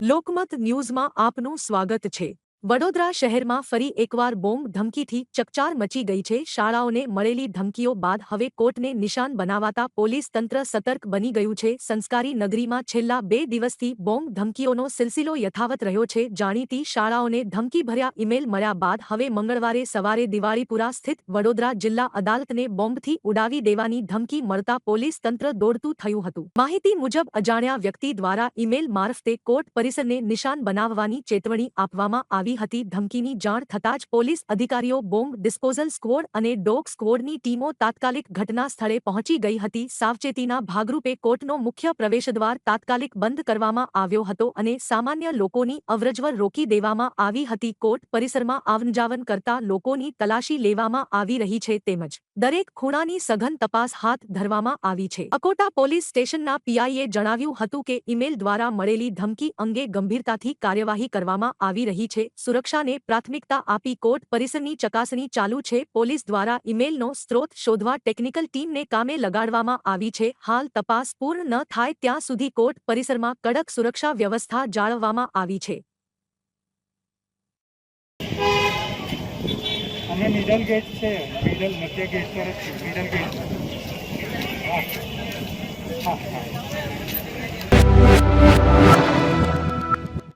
લોકમત ન્યૂઝમાં આપનું સ્વાગત છે। વડોદરા શહેરમાં ફરી એકવાર બોમ્બ ધમકીથી ચકચાર મચી ગઈ છે। શાળાઓને મળેલી ધમકીઓ બાદ હવે કોર્ટને નિશાન બનાવાતા પોલીસ તંત્ર સતર્ક બની ગયું છે। સંસ્કારી નગરીમાં છેલ્લા 2 દિવસથી બોમ્બ ધમકીઓનો સિલસિલો યથાવત રહ્યો છે। જાણીતી શાળાઓને ધમકીભર્યા ઈમેલ મળ્યા બાદ હવે મંગળવારે સવારે દિવાળીપુરા સ્થિત વડોદરા જિલ્લા અદાલતને બોમ્બથી ઉડાવી દેવાની ધમકી મળતા પોલીસ તંત્ર દોડતું થયું હતું। માહિતી મુજબ અજાણ્યા વ્યક્તિ દ્વારા ઈમેલ મારફતે કોર્ટ પરિસરને નિશાન બનાવવાની ચેતવણી આપવામાં આવી હતી। ધમકીની જાણ થતાં જ પોલીસ અધિકારીઓ, બોમ્બ ડિસ્પોઝલ સ્ક્વોડ અને ડોગ સ્ક્વોડની ટીમો તાત્કાલિક ઘટના સ્થળે પહોંચી ગઈ હતી। સાવચેતીના ભાગરૂપે કોર્ટનો મુખ્ય પ્રવેશદ્વાર તાત્કાલિક બંધ કરવામાં આવ્યો હતો અને સામાન્ય લોકોની અવરજવર રોકી દેવામાં આવી હતી। કોર્ટ પરિસરમાં આવનજાવન કરતા લોકોની તલાશી લેવામાં આવી રહી છે તેમજ દરેક ખૂણાની સઘન તપાસ હાથ ધરવામાં આવી છે। અકોટા પોલીસ સ્ટેશનના પીઆઈએ જણાવ્યું હતું કે ઈમેલ દ્વારા મળેલી ધમકી અંગે ગંભીરતાથી કાર્યવાહી કરવામાં આવી રહી છે। સુરક્ષાને પ્રાથમિકતા આપી કોર્ટ પરિસરની ચકાસણી ચાલુ છે। પોલીસ દ્વારા ઈમેલનો સ્ત્રોત શોધવા ટેકનિકલ ટીમને કામે લગાડવામાં આવી છે। હાલ તપાસ પૂર્ણ ન થાય ત્યાં સુધી કોર્ટ પરિસરમાં કડક સુરક્ષા વ્યવસ્થા જાળવવામાં આવી છે। અમે મિડલ ગેટ છે, મિડલ મધ્ય ગેટ પર જ છે, મિડલ ગેટ। હા હા હા।